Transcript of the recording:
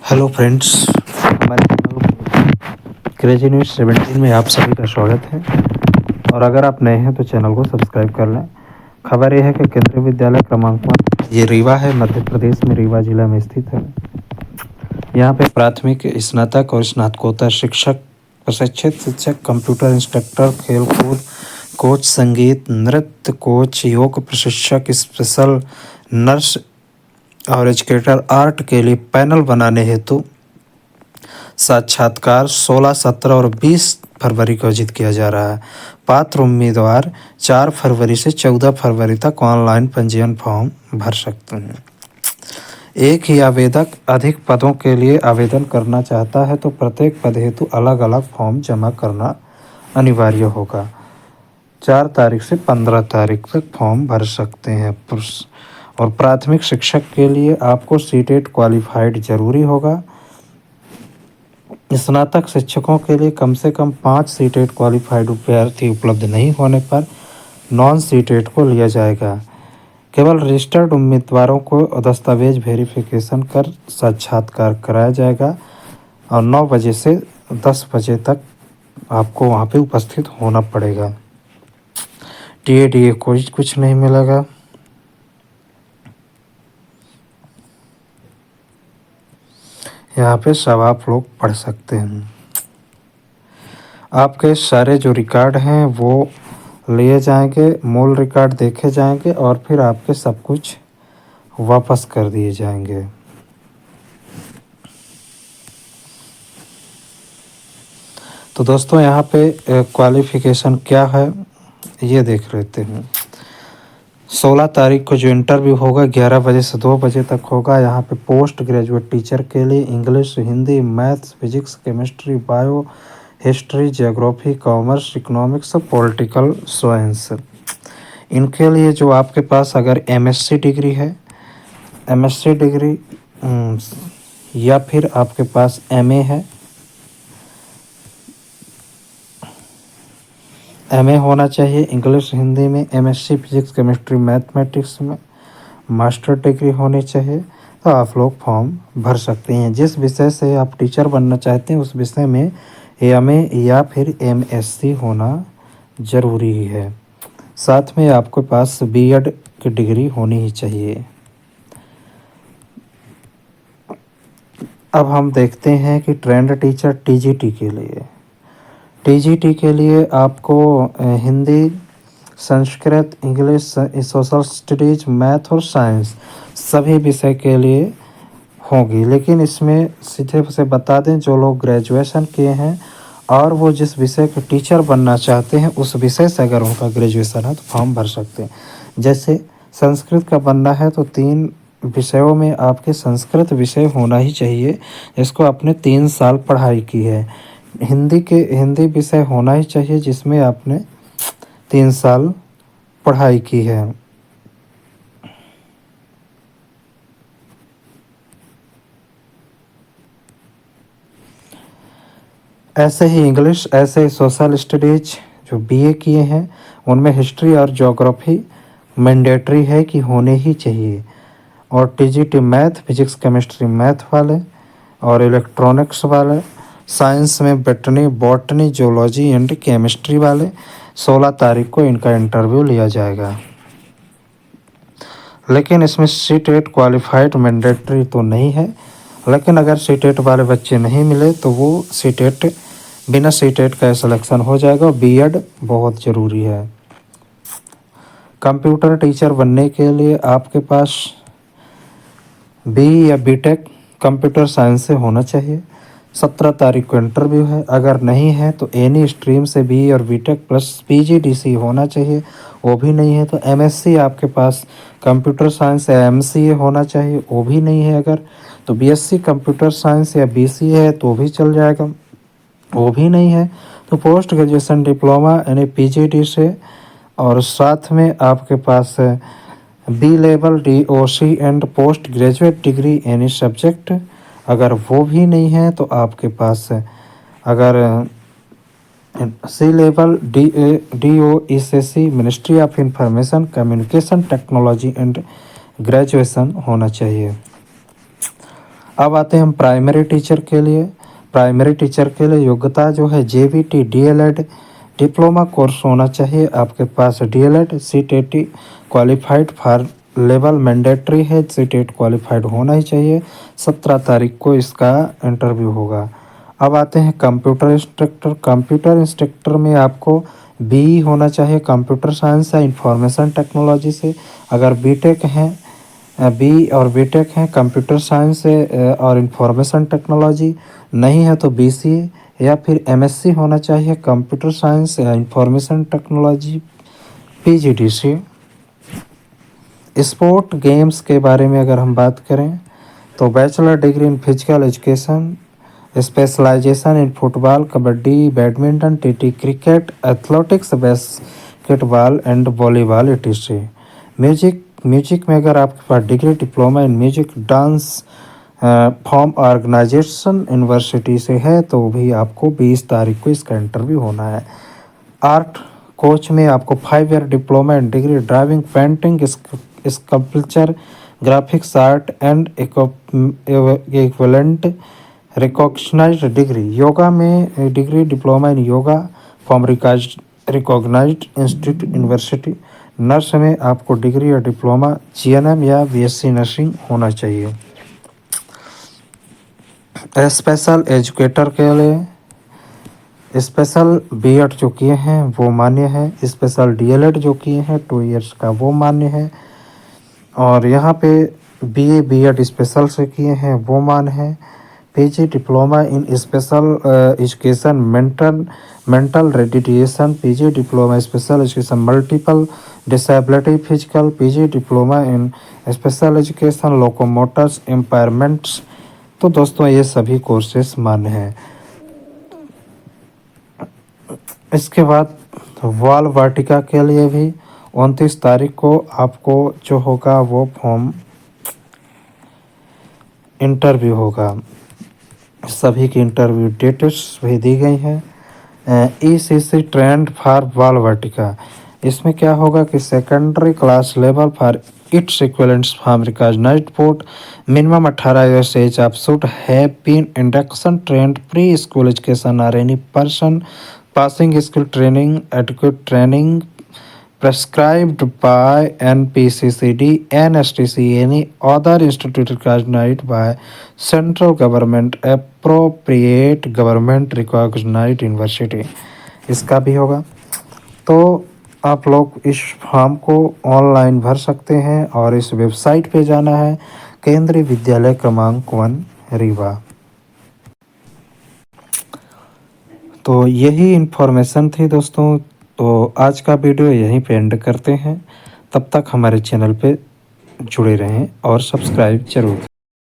Hello friends, हमारे channel crazy news 17 में आप सभी का स्वागत है। और अगर आप नए हैं तो चैनल को सब्सक्राइब कर लें। खबर यह है कि केंद्रीय विद्यालय क्रमांक 1 ये रीवा है, मध्य प्रदेश में रीवा जिला में स्थित है। यहाँ पे प्राथमिक, स्नातक और स्नातकोत्तर शिक्षक, प्रशिक्षित शिक्षक, कंप्यूटर इंस्ट्रक्टर, खेल कूद कोच, संगीत नृत्य कोच, योग प्रशिक्षक, स्पेशल नर्स और एजुकेटर आर्ट के लिए पैनल बनाने हेतु साक्षात्कार 16, 17 और 20 फरवरी को आयोजित किया जा रहा है। पात्र उम्मीदवार 4 फरवरी से 14 फरवरी तक ऑनलाइन पंजीयन फॉर्म भर सकते हैं। एक ही आवेदक अधिक पदों के लिए आवेदन करना चाहता है तो प्रत्येक पद हेतु अलग अलग फॉर्म जमा करना अनिवार्य होगा। 4 तारीख से 15 तारीख तक फॉर्म भर सकते हैं। और प्राथमिक शिक्षक के लिए आपको सीटेट क्वालिफाइड जरूरी होगा। स्नातक शिक्षकों के लिए कम से कम 5 सीटेट क्वालिफाइड अभ्यर्थी उपलब्ध नहीं होने पर नॉन सीटेट को लिया जाएगा। केवल रजिस्टर्ड उम्मीदवारों को दस्तावेज वेरिफिकेशन कर साक्षात्कार कराया जाएगा और 9 बजे से 10 बजे तक आपको वहाँ पे उपस्थित होना पड़ेगा। टीए कुछ नहीं मिलेगा। यहाँ पे सब आप लोग पढ़ सकते हैं। आपके सारे जो रिकॉर्ड हैं वो लिए जाएंगे, मूल रिकॉर्ड देखे जाएंगे और फिर आपके सब कुछ वापस कर दिए जाएंगे। तो दोस्तों यहाँ पे क्वालिफ़िकेशन क्या है ये देख लेते हैं। 16 तारीख को जो इंटरव्यू होगा 11 बजे से 2 बजे तक होगा। यहाँ पे पोस्ट ग्रेजुएट टीचर के लिए English, Hindi, maths, physics, chemistry, bio, history, geography, commerce, economics, political science. इनके लिए जो आपके पास अगर एमएससी डिग्री है, एमएससी डिग्री या फिर आपके पास एमए है, एमए होना चाहिए इंग्लिश, हिंदी में, एमएससी फिजिक्स, केमिस्ट्री, मैथमेटिक्स में मास्टर डिग्री होनी चाहिए, तो आप लोग फॉर्म भर सकते हैं। जिस विषय से आप टीचर बनना चाहते हैं उस विषय में एमए या फिर एमएससी होना ज़रूरी है। साथ में आपके पास बीएड की डिग्री होनी ही चाहिए। अब हम देखते हैं कि ट्रेंड टीचर टीजीटी के लिए आपको Hindi, Sanskrit, English, social studies, math और साइंस सभी विषय के लिए होगी। लेकिन इसमें सीधे से बता दें, जो लोग ग्रेजुएशन किए हैं और वो जिस विषय के टीचर बनना चाहते हैं उस विषय से अगर उनका ग्रेजुएशन है तो फॉर्म भर सकते हैं। जैसे संस्कृत का बनना है तो 3 विषयों में आपके संस्कृत विषय होना ही चाहिए, इसको आपने 3 साल पढ़ाई की है। हिंदी विषय होना ही चाहिए जिसमें आपने 3 साल पढ़ाई की है। ऐसे ही इंग्लिश, ऐसे ही सोशल स्टडीज जो बीए किए हैं उनमें हिस्ट्री और ज्योग्राफी मैंडेटरी है कि होने ही चाहिए। और TGT math, physics, chemistry math वाले और इलेक्ट्रॉनिक्स वाले, साइंस में बॉटनी, जोलॉजी एंड केमिस्ट्री वाले 16 तारीख को इनका इंटरव्यू लिया जाएगा। लेकिन इसमें सीटेट क्वालिफाइड मैंडेटरी तो नहीं है, लेकिन अगर सीटेट वाले बच्चे नहीं मिले तो वो बिना सीटेट का सिलेक्शन हो जाएगा। बीएड बहुत ज़रूरी है। कंप्यूटर टीचर बनने के लिए आपके पास बी या बीटेक कंप्यूटर साइंस से होना चाहिए। 17 तारीख को इंटरव्यू है। अगर नहीं है तो एनी स्ट्रीम से बी और बीटेक प्लस पीजीडीसी होना चाहिए, वो भी नहीं है तो एमएससी आपके पास कंप्यूटर साइंस या एमसीए होना चाहिए, वो भी नहीं है अगर तो बीएससी कंप्यूटर साइंस या बीसीए है तो भी चल जाएगा, वो भी नहीं है तो पोस्ट ग्रेजुएशन डिप्लोमा यानी पीजीडी से, और साथ में आपके पास B level DOC and post graduate degree any subject, अगर वो भी नहीं है तो आपके पास अगर C level DOECC ministry of information communication technology and graduation होना चाहिए। अब आते हैं हम प्राइमरी टीचर के लिए। प्राइमरी टीचर के लिए योग्यता जो है JVT DLED डिप्लोमा कोर्स होना चाहिए आपके पास। DLED CTET qualified for level mandatory है, CTET क्वालिफाइड होना ही चाहिए। 17 तारीख को इसका इंटरव्यू होगा। अब आते हैं कंप्यूटर इंस्ट्रक्टर। कंप्यूटर इंस्ट्रक्टर में आपको BE होना चाहिए कंप्यूटर साइंस या इंफॉर्मेशन टेक्नोलॉजी से। अगर बीटेक हैं BE और बीटेक हैं कंप्यूटर साइंस से और इंफॉर्मेशन टेक्नोलॉजी, नहीं है तो BCA या फिर MSc होना चाहिए कंप्यूटर साइंस या information technology PGDC। Sport games के बारे में अगर हम बात करें तो bachelor degree in physical education, specialisation in football, kabaddi, badminton, TT cricket, athletics, basketball and volleyball etc। Music में अगर आपके पास degree diploma in music dance form organisation university से है तो भी आपको 20 तारीख को इसका इंटरव्यू होना है। आर्ट कोच में आपको 5 year diploma in degree driving, painting, sculpture, graphics art and equivalent recognised degree. Yoga में degree diploma in yoga from recognised institute university. Nurse में आपको डिग्री या डिप्लोमा GNM या BSc नर्सिंग होना चाहिए। स्पेशल एजुकेटर के लिए स्पेशल B.Ed जो किए हैं वो मान्य है, स्पेशल DLED जो किए हैं 2 इयर्स का वो मान्य है, और यहाँ पे BA B.Ed स्पेशल से किए हैं वो मान्य है। PG diploma in special education mental retardation, PG diploma special education multiple disability physical, PG diploma in special education locomotors impairments. तो दोस्तों ये सभी कोर्सेस मान्य हैं। इसके बाद बाल वाटिका के लिए भी 29 तारीख को आपको जो होगा वो फॉर्म इंटरव्यू होगा। सभी की इंटरव्यू डेट्स भी दी गई हैं। ECC ट्रेंड फॉर बाल वाटिका, इसमें क्या होगा कि secondary class level for its equivalents from recognised board, minimum 18 years age आप should have been induction trained pre school education or any person passing skill training educate training prescribed by NPCCD, NSTC, any other institute recognized by central government, appropriate government recognized university। इसका भी होगा। तो आप लोग इस form को online भर सकते हैं और इस वेबसाइट पे जाना है, केंद्रीय विद्यालय क्रमांक 1 रीवा। तो यही इन्फॉर्मेशन थी दोस्तों। तो आज का वीडियो यहीं पे एंड करते हैं। तब तक हमारे चैनल पे जुड़े रहें और सब्सक्राइब जरूर।